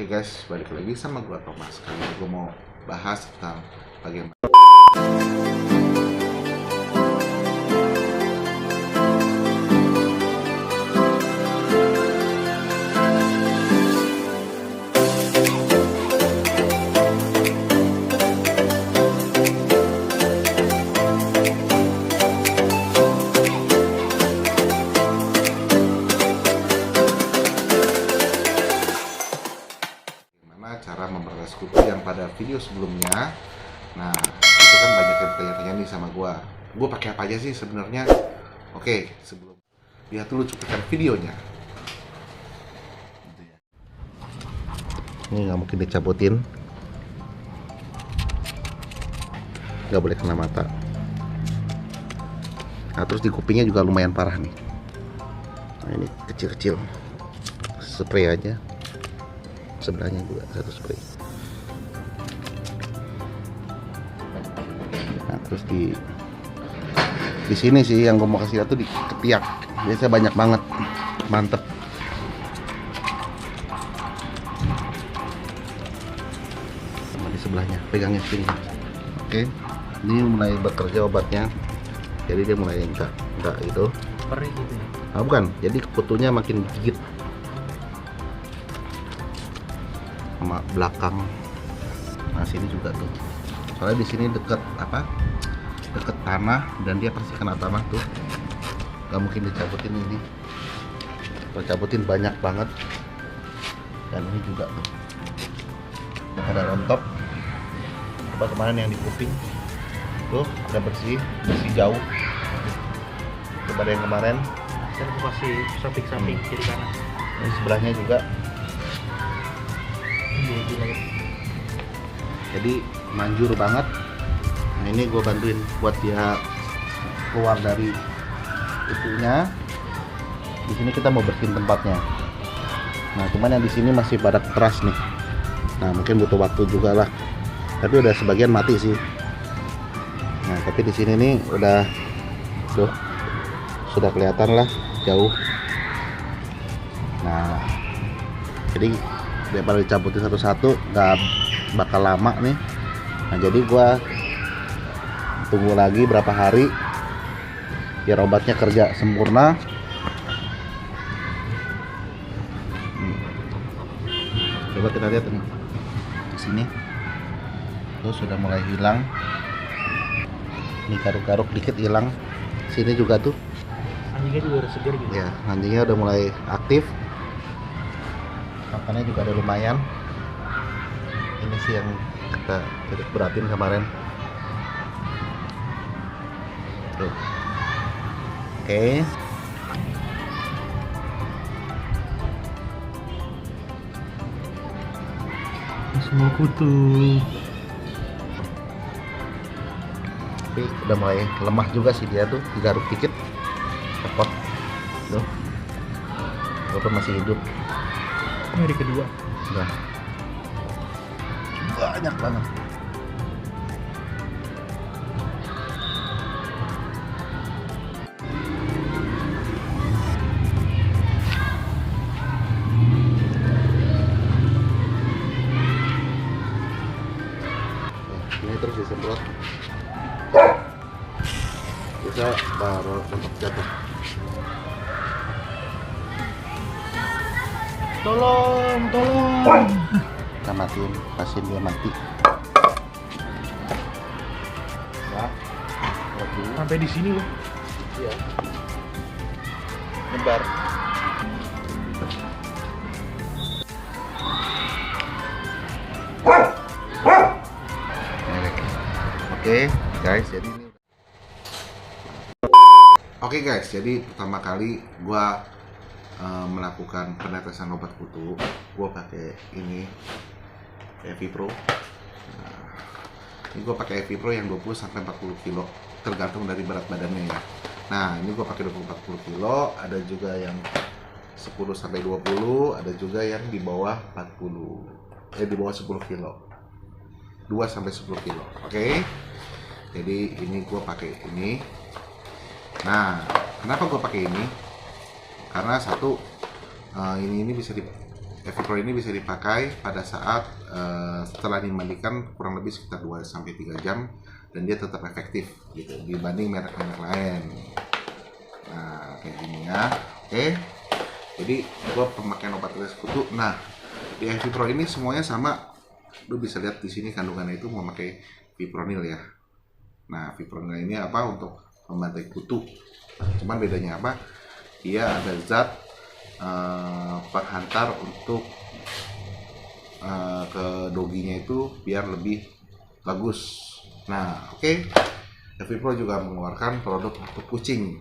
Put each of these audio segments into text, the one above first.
Oke guys, balik lagi sama gua Thomas. Kali ini gua mau bahas tentang bagaimana cara memperluas kutu yang pada video sebelumnya. Nah, itu kan banyak yang tanya-tanya nih sama gua pakai apa aja sih sebenarnya. Oke, sebelum lihat dulu cuplikan videonya. Ini nggak mungkin dicabutin, nggak boleh kena mata. Nah, terus di kupingnya juga lumayan parah nih. Nah, ini kecil-kecil, spray aja. Sebelahnya juga satu spray. Nah, terus di sini sih yang gue mau kasih lihat tuh di ketiak. Biasanya banyak banget, mantep. Sama di sebelahnya, pegangnya sini. Oke, ini mulai bekerja obatnya. Jadi dia mulai enggak itu. Perih gitu ya? Nah, bukan. Jadi kutunya makin gigit. Sama belakang. Nah, sini juga tuh. Soalnya di sini deket deket tanah dan dia pasti kena tanah tuh. Gak mungkin dicabutin ini. Kalau cabutin banyak banget. Dan ini juga tuh. Ada rontok. Coba kemarin yang di kuping. Tuh, udah bersih jauh. Coba yang kemarin. Dan aku kasih samping kiri kanan. Ini sebelahnya juga. Jadi manjur banget. Nah, ini gue bantuin buat dia keluar dari itunya. Di sini kita mau bersihin tempatnya. Nah, cuman yang di sini masih pada keras nih. Nah, mungkin butuh waktu juga lah. Tapi udah sebagian mati sih. Nah, tapi di sini nih udah tuh sudah kelihatan lah jauh. Nah, jadi daripada dicabutin satu-satu nggak bakal lama nih. Nah, jadi gua tunggu lagi berapa hari biar obatnya kerja sempurna. Coba kita lihat nih di sini tuh sudah mulai hilang. Ini garuk-garuk dikit hilang. Sini juga tuh Anjingnya juga udah seger gitu ya, anjingnya udah mulai aktif. Makannya juga ada lumayan. Ini sih yang kita titik beratin kemarin tuh. Oke. semua kutu. Tapi udah mulai lemah juga sih dia tuh, digaruk dikit cepet tuh, walaupun masih hidup. Ini hari kedua. Udah banyak banget. Ini terus disemprot. Bisa baru untuk jatuh. Tolong. Kita matiin, pasien dia mati. Ya, Sampai di sini loh. iya. Nyebar. Oke, guys, jadi ini. Oke guys, jadi pertama kali gua melakukan penetesan obat kutu. Gua pakai ini Evipro. Nah, ini gua pakai Evipro yang 20 sampai 40 kilo, tergantung dari berat badannya ya. Nah, ini gua pakai 20-40 kilo, ada juga yang 10 sampai 20, ada juga yang di bawah 40. Di bawah 10 kilo. 2 sampai 10 kilo. Oke. Jadi ini gua pakai ini. Nah, kenapa gua pakai ini? Karena satu, ini bisa Evi Pro ini bisa dipakai pada saat setelah dimandikan kurang lebih sekitar 2-3 jam dan dia tetap efektif gitu dibanding merek-merek lain. Nah, kayak gini ya. Oke. Jadi gua pemakaian obat tetes kutu. Nah, di Evi Pro ini semuanya sama. Lu bisa lihat di sini kandungannya itu memakai fipronil ya. Nah, fipronil ini apa untuk membantai kutu. Cuman bedanya apa? Dia ada zat penghantar untuk ke doginya itu biar lebih bagus. Nah, oke. Evi Pro juga mengeluarkan produk untuk kucing.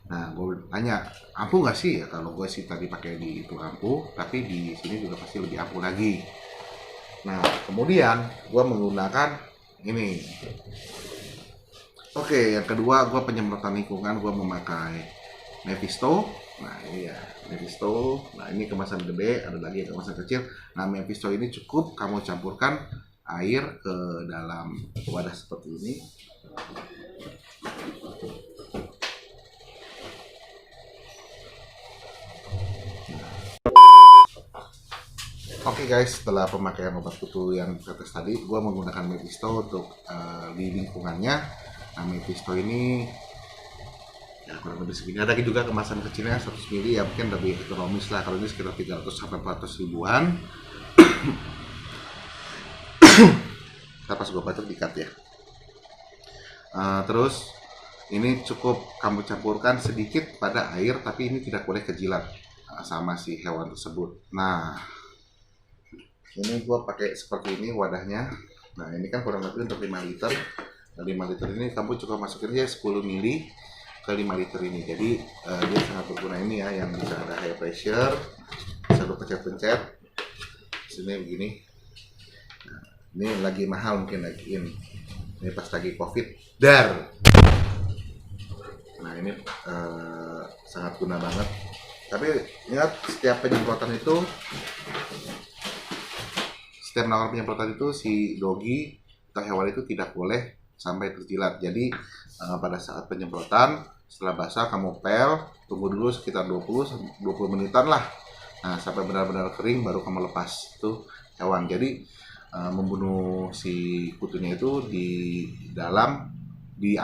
Nah, gue tanya, ampuh nggak sih? Ya, kalau gue sih tadi pakai di itu ampuh, tapi di sini juga pasti lebih ampuh lagi. Nah, kemudian gue menggunakan ini. Oke, yang kedua gue penyemprotan lingkungan, gue memakai Mephisto. Nah, ini ya, Mephisto. Nah, ini kemasan gede, ada lagi yang kemasan kecil. Nah, Mephisto ini cukup kamu campurkan air ke dalam wadah seperti ini. Oke guys, setelah pemakaian obat kutu yang tetes tadi, gue menggunakan Mephisto untuk di lingkungannya. Nah, Mephisto ini ya kurang lebih segini. Ada juga kemasan kecilnya 100 ml ya, mungkin lebih ekonomis lah. Kalau ini sekitar 300-400 ribuan. Pas gue batuk dikat ya. Terus ini cukup kamu campurkan sedikit pada air, tapi ini tidak boleh kejilat sama si hewan tersebut. Nah, ini gue pakai seperti ini wadahnya. Nah, ini kan kurang lebih untuk 5 liter. Nah, 5 liter ini kamu cukup masukin aja 10 ml ke 5 liter ini. Jadi dia sangat berguna ini ya, yang bisa ada high pressure, bisa lu pencet-pencet. Sini begini. Nah, ini lagi mahal mungkin lagi ini pas lagi COVID. Dar. Nah, ini sangat guna banget. Tapi ingat, setiap penyemprotan itu si dogi atau hewan itu tidak boleh sampai terjilat. Jadi pada saat penyemprotan setelah basah kamu pel, tunggu dulu sekitar 20 menitan lah. Nah, sampai benar-benar kering baru kamu lepas itu hewan. Jadi membunuh si kutunya itu di dalam di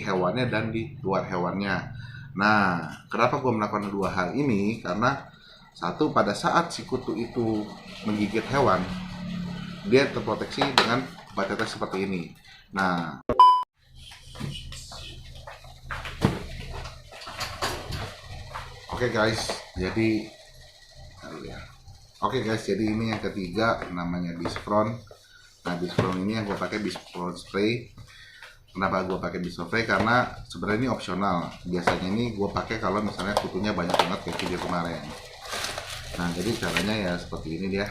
hewannya dan di luar hewannya. Nah, kenapa gue melakukan dua hal ini? Karena satu, pada saat si kutu itu menggigit hewan, dia terproteksi dengan obat tetes seperti ini. Nah, oke guys, jadi ini yang ketiga namanya Bispron. Nah, Bispron ini yang gue pakai Bispron spray. Kenapa gue pakai Bispron spray? Karena sebenarnya ini opsional. Biasanya ini gue pakai kalau misalnya kutunya banyak banget kayak video kemarin. Nah, jadi caranya ya seperti ini dia.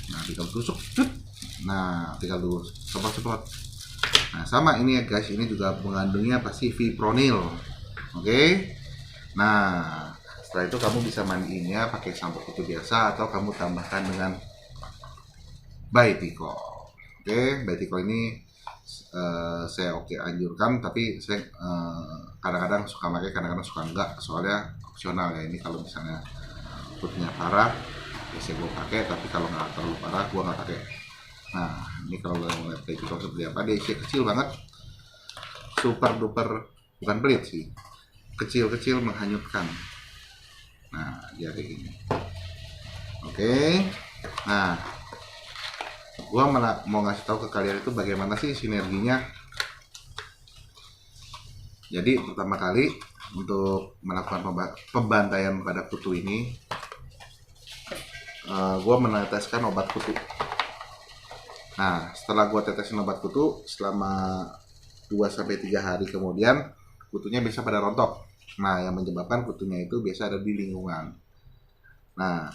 Nah, tinggal tusuk, nah tinggal dulu semprot. Nah, sama ini ya guys, ini juga mengandungnya pasti fipronil. Oke. Nah, setelah itu kamu bisa mandiinnya pakai sampo kutu biasa atau kamu tambahkan dengan Baitico. Oke, Baitico ini saya anjurkan, tapi saya kadang-kadang suka pakai, kadang-kadang suka enggak, soalnya opsional ya. Ini kalau misalnya kutunya parah biasanya gue pakai, tapi kalau nggak terlalu parah gue nggak pakai. Nah, ini kalau lo ngeliat Baitico seperti apa, dia isi kecil banget, super duper, bukan pelit sih, kecil-kecil menghanyutkan. Nah, dia kayak gini. Oke. Nah, gue mau ngasih tahu ke kalian itu bagaimana sih sinerginya. Jadi pertama kali untuk melakukan pembantaian pada kutu ini, gue meneteskan obat kutu. Nah, setelah gue tetesin obat kutu, selama 2-3 hari kemudian kutunya bisa pada rontok. Nah, yang menyebabkan kutunya itu biasa ada di lingkungan. Nah,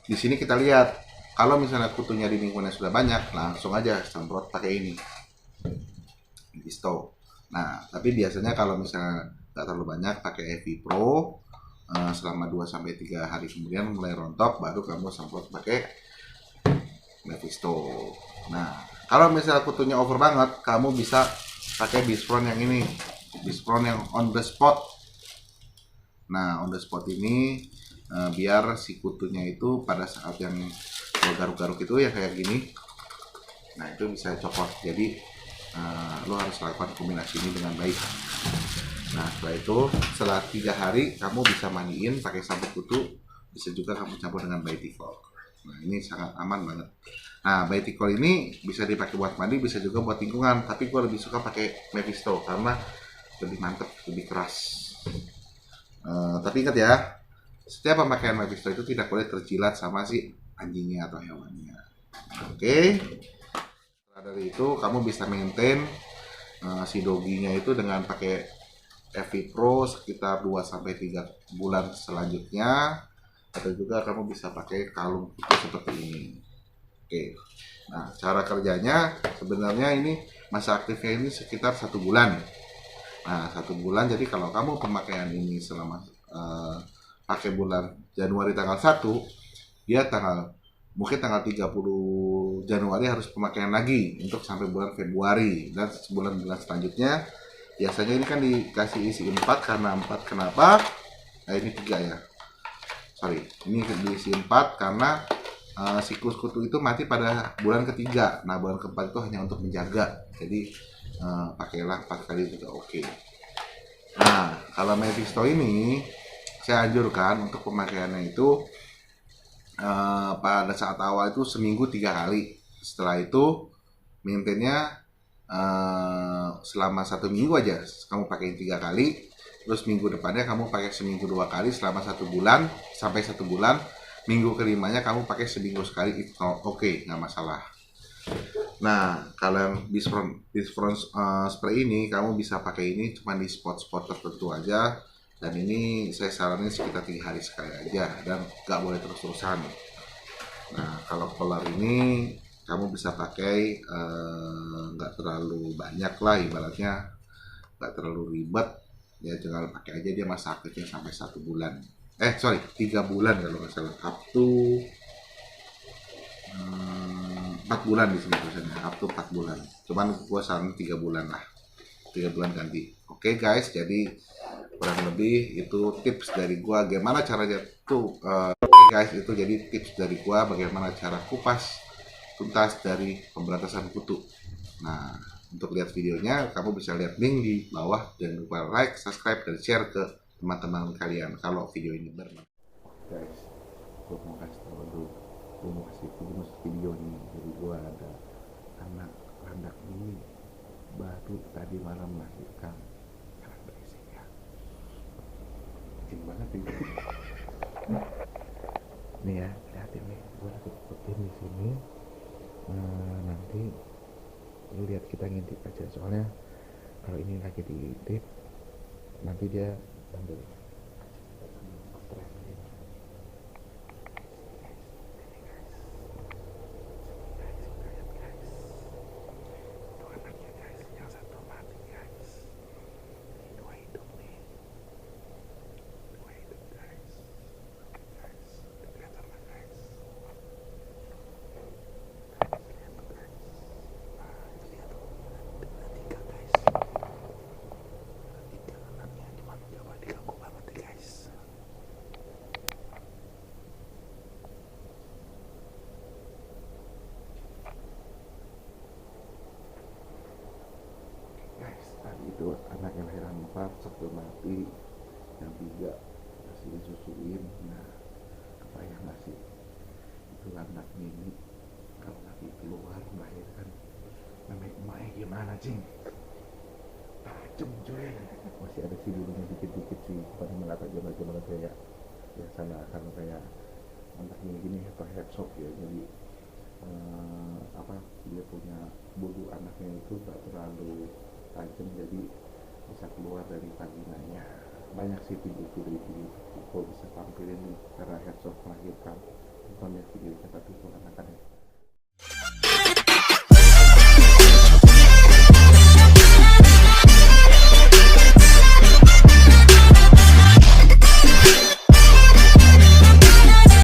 di sini kita lihat, kalau misalnya kutunya di lingkungan sudah banyak, langsung aja semprot pakai ini, Mephisto. Nah, tapi biasanya kalau misalnya nggak terlalu banyak, pakai Evi Pro. Selama 2-3 hari kemudian mulai rontok, baru kamu semprot pakai Mephisto. Nah, kalau misalnya kutunya over banget, kamu bisa pakai Bispron yang ini, Bispron yang on the spot. Nah, on the spot ini biar si kutunya itu pada saat yang lo garuk-garuk itu ya kayak gini, nah itu bisa copot. Jadi lo harus lakukan kombinasi ini dengan baik. Nah setelah itu, setelah 3 hari kamu bisa mandiin pakai sabun kutu, bisa juga kamu campur dengan Baitikol. Nah ini sangat aman banget. Nah Baitikol ini bisa dipakai buat mandi, bisa juga buat lingkungan, tapi gue lebih suka pakai Mephisto karena lebih mantep, lebih keras. Tapi ingat ya, setiap pemakaian Mephisto itu tidak boleh terjilat sama si anjingnya atau hewannya. Oke. Setelah dari itu kamu bisa maintain si doginya itu dengan pakai Evi Pro sekitar 2-3 bulan selanjutnya, atau juga kamu bisa pakai kalung itu seperti ini. Oke. Nah, cara kerjanya sebenarnya ini masa aktifnya ini sekitar 1 bulan. Nah, 1 bulan, jadi kalau kamu pemakaian ini selama pakai bulan Januari tanggal 1, dia mungkin tanggal 30 Januari harus pemakaian lagi untuk sampai bulan Februari, dan sebulan-bulan selanjutnya biasanya ini kan dikasih isi 4 karena 4 kenapa? Ini 3 ya. Sorry, ini diisi 4 karena siklus kutu itu mati pada bulan ketiga. Nah, bulan keempat itu hanya untuk menjaga. Jadi pakailah 4 kali juga oke. Nah, kalau Mephisto ini saya anjurkan untuk pemakaiannya itu pada saat awal itu seminggu 3 kali. Setelah itu maintainnya selama 1 minggu aja kamu pakai 3 kali. Terus minggu depannya kamu pakai seminggu 2 kali selama 1 bulan sampai 1 bulan. Minggu kelimanya kamu pakai seminggu sekali, itu oke, nggak masalah. Nah, kalau yang Disfront spray ini kamu bisa pakai ini cuma di spot-spot tertentu aja, dan ini saya saranin sekitar 3 hari sekali aja dan nggak boleh terus-terusan. Nah, kalau color ini kamu bisa pakai nggak terlalu banyak lah, ibaratnya nggak terlalu ribet ya, jangan pakai aja, dia masa aktifnya sampai 1 bulan. 3 bulan kalau nggak salah, up to 4 bulan di sini tulisannya, up to 4 bulan. Cuman gua saran 3 bulan lah. 3 bulan ganti. Oke guys, jadi kurang lebih itu tips dari gua gimana caranya tuh. Oke guys, itu jadi tips dari gua bagaimana cara kupas tuntas dari pemberantasan kutu. Nah, untuk lihat videonya kamu bisa lihat link di bawah. Jangan lupa like, subscribe, dan share ke teman-teman kalian kalau video ini bermanfaat. Guys, gua mau kasih tahu dulu, gua mau kasih video nih. Jadi gua ada anak landak ini baru tadi malam melahirkan. Karena berisik ya, kecil banget ini. Nih ya, lihatin nih, gua lagi putin di sini. Nanti lu lihat, kita ngintip aja, soalnya kalau ini lagi diintip nanti dia ambil stres gitu. Itu anaknya guys, yang satu mati guys, ini 2 hidup nih, 2 hidup guys. Lihat sama guys. Itu anak yang lahiran 4 satu mati, yang 3 masih disusuin. Nah, kebayang nggak sih itu anak ini kalau lagi keluar melahirkan, namanya emaknya gimana cing, tajem cuy. Masih ada sih dulunya dikit-dikit sih, bukan melata gimana kayak biasalah kalau kayak anaknya gini atau headshot ya. Jadi dia punya bulu anaknya itu tak terlalu tajam, jadi bisa keluar dari vaginanya. Banyak sih video-video itu bisa tampilin nih, karena headshot melahirkan. Bukan lihat videonya tapi itu anak-anak